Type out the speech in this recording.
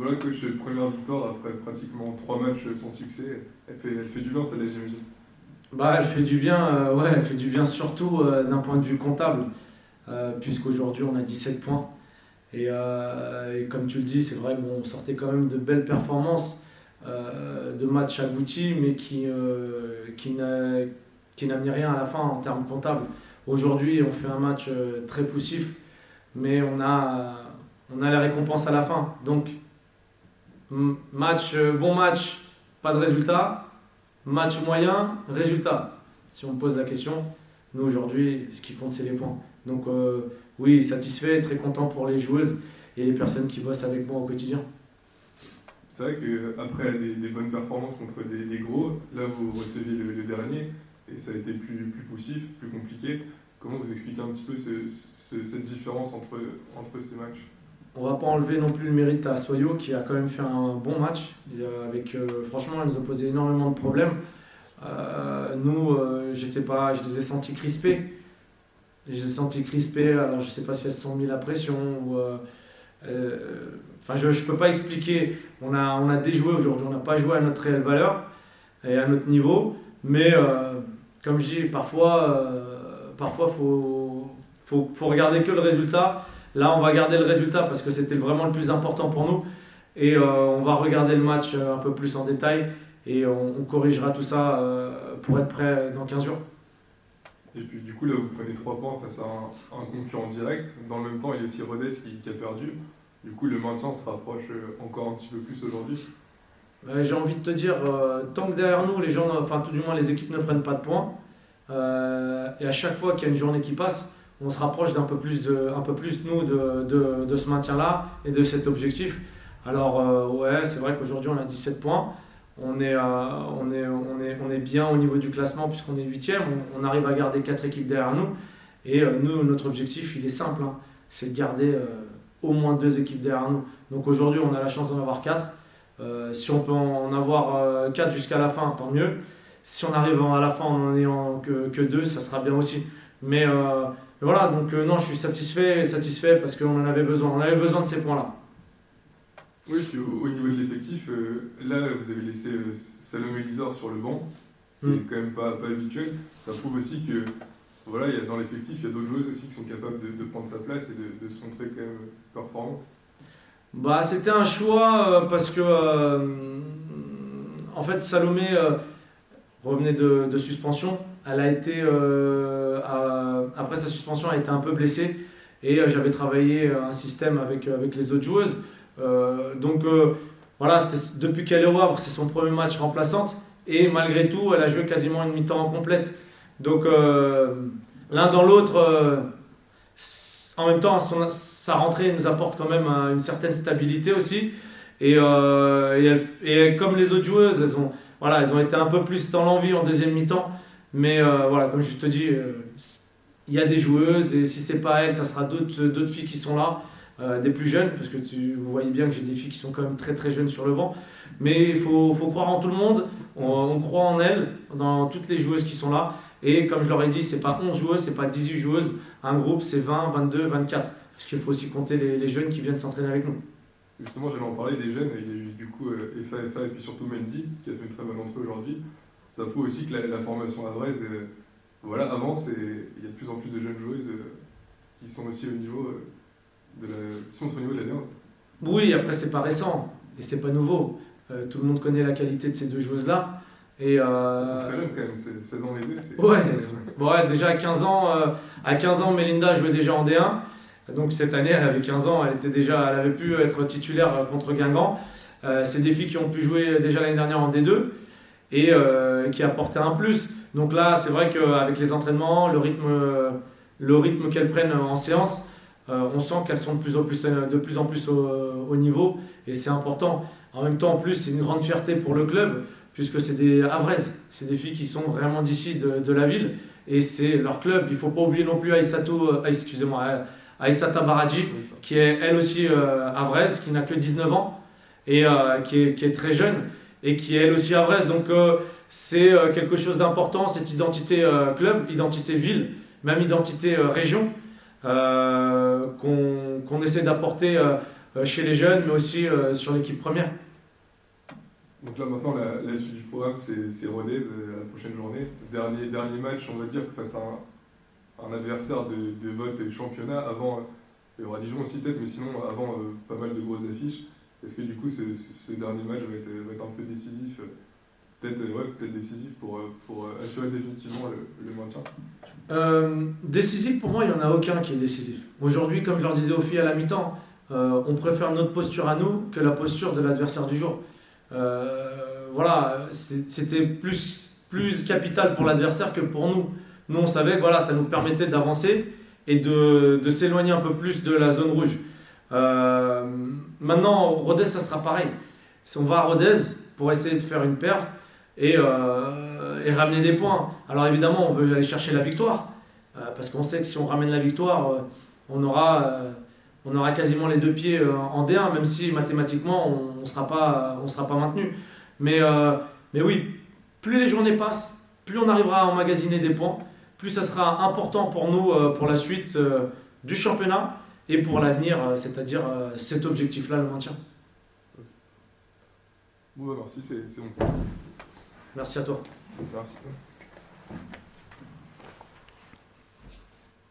Voilà, coach, première victoire après pratiquement 3 matchs sans succès. Elle fait du bien, celle-là, j'imagine. Bah, elle fait du bien, ouais, elle fait du bien surtout d'un point de vue comptable, puisqu'aujourd'hui on a 17 points. Et comme tu le dis, c'est vrai, bon, on sortait quand même de belles performances, de matchs aboutis, mais qui n'amenaient rien à la fin en termes comptables. Aujourd'hui, on fait un match très poussif, mais on a la récompense à la fin. Donc, bon match, pas de résultat. Match moyen, résultat. Si on me pose la question, nous aujourd'hui, ce qui compte, c'est les points. Donc, oui, satisfait, très content pour les joueuses et les personnes qui bossent avec moi au quotidien. C'est vrai qu'après des bonnes performances contre des gros, là vous recevez le dernier et ça a été plus poussif, plus compliqué. Comment vous expliquez un petit peu cette différence entre ces matchs? On va pas enlever non plus le mérite à Soyo qui a quand même fait un bon match. Franchement, ils nous ont posé énormément de problèmes. Nous, je sais pas, je les ai sentis crispés. Alors je sais pas si elles se sont mis la pression ou. Enfin, je ne peux pas expliquer. On a déjoué aujourd'hui, on n'a pas joué à notre réelle valeur et à notre niveau. Mais comme je dis, parfois faut regarder que le résultat. Là, on va garder le résultat parce que c'était vraiment le plus important pour nous. Et on va regarder le match un peu plus en détail et on corrigera tout ça pour être prêt dans 15 jours. Et puis du coup là vous prenez 3 points face à un concurrent direct. Dans le même temps il y a aussi Rodez qui a perdu. Du coup le maintien se rapproche encore un petit peu plus aujourd'hui. J'ai envie de te dire, tant que derrière nous, les gens, enfin tout du moins les équipes ne prennent pas de points, et à chaque fois qu'il y a une journée qui passe, on se rapproche un peu plus nous de ce maintien-là et de cet objectif. Alors ouais, c'est vrai qu'aujourd'hui on a 17 points, on est bien au niveau du classement puisqu'on est 8e, on arrive à garder 4 équipes derrière nous, et nous, notre objectif il est simple, hein, c'est de garder au moins 2 équipes derrière nous. Donc aujourd'hui on a la chance d'en avoir 4. Si on peut en avoir 4 jusqu'à la fin, tant mieux. Si on arrive à la fin en n'en ayant que 2, ça sera bien aussi. Mais voilà, donc non, je suis satisfait parce qu'on en avait besoin. On avait besoin de ces points-là. Oui, puis au niveau de l'effectif, là vous avez laissé Salomé Lizor sur le banc. C'est quand même pas habituel. Ça prouve aussi que voilà, dans l'effectif, il y a d'autres joueuses aussi qui sont capables de prendre sa place et de se montrer quand même performantes. Bah, c'était un choix parce que en fait Salomé revenait de suspension. Elle a été après sa suspension, elle a été un peu blessée et j'avais travaillé un système avec les autres joueuses. Donc voilà, depuis qu'elle est au Havre, c'est son premier match remplaçante et malgré tout, elle a joué quasiment une mi-temps complète. Donc l'un dans l'autre. En même temps, sa rentrée nous apporte quand même une certaine stabilité aussi. Et comme les autres joueuses, elles ont été un peu plus dans l'envie en deuxième mi-temps. Mais voilà, comme je te dis, il y a des joueuses et si c'est pas elles, ça sera d'autres filles qui sont là, des plus jeunes, parce que vous voyez bien que j'ai des filles qui sont quand même très très jeunes sur le banc. Mais il faut croire en tout le monde, on croit en elles, dans toutes les joueuses qui sont là. Et comme je leur ai dit, c'est pas 11 joueuses, c'est pas 18 joueuses. Un groupe, c'est 20, 22, 24. Parce qu'il faut aussi compter les jeunes qui viennent s'entraîner avec nous. Justement, j'allais en parler des jeunes. Il y a eu du coup FA et puis surtout Mendy qui a fait une très bonne entrée aujourd'hui. Ça prouve aussi que la formation havraise voilà, avance et il y a de plus en plus de jeunes joueuses qui sont aussi au niveau qui sont au niveau de la D1. Oui, après, c'est pas récent et c'est pas nouveau. Tout le monde connaît la qualité de ces deux joueuses-là. C'est très jeune quand même, c'est 16 ans les deux. Ouais, déjà à 15 ans, Melinda jouait déjà en D1. Donc cette année, elle avait 15 ans, elle avait pu être titulaire contre Guingamp. C'est des filles qui ont pu jouer déjà l'année dernière en D2 et qui apportaient un plus. Donc là, c'est vrai qu'avec les entraînements, le rythme qu'elles prennent en séance, on sent qu'elles sont de plus en plus au niveau et c'est important. En même temps, en plus, c'est une grande fierté pour le club, puisque c'est des Havraises, c'est des filles qui sont vraiment d'ici, de la ville, et c'est leur club. Il ne faut pas oublier non plus Aïssata Baradji, qui est elle aussi havraise, qui n'a que 19 ans, et qui est très jeune, et qui est elle aussi havraise. Donc c'est quelque chose d'important, cette identité club, identité ville, même identité région, qu'on essaie d'apporter chez les jeunes, mais aussi sur l'équipe première. Donc là maintenant la suite du programme c'est Rodez la prochaine journée. Dernier match on va dire face à un adversaire de votre championnat avant, il y aura Dijon aussi peut-être, mais sinon avant pas mal de grosses affiches. Est-ce que du coup ce dernier match va être un peu décisif, peut-être décisif pour assurer définitivement le maintien? Décisif pour moi, il n'y en a aucun qui est décisif. Aujourd'hui, comme je leur disais aux filles à la mi-temps, on préfère notre posture à nous que la posture de l'adversaire du jour. Voilà, c'était plus capital pour l'adversaire que pour nous. Nous, on savait que voilà, ça nous permettait d'avancer et de s'éloigner un peu plus de la zone rouge. Maintenant, Rodez, ça sera pareil. Si on va à Rodez pour essayer de faire une perf et ramener des points. Alors évidemment, on veut aller chercher la victoire, parce qu'on sait que si on ramène la victoire, on aura quasiment les deux pieds en D1, même si mathématiquement, on ne sera pas maintenu. Mais oui, plus les journées passent, plus on arrivera à emmagasiner des points, plus ça sera important pour nous pour la suite du championnat et pour l'avenir, c'est-à-dire cet objectif-là, le maintien. Bon, merci, c'est bon. Merci à toi. Merci.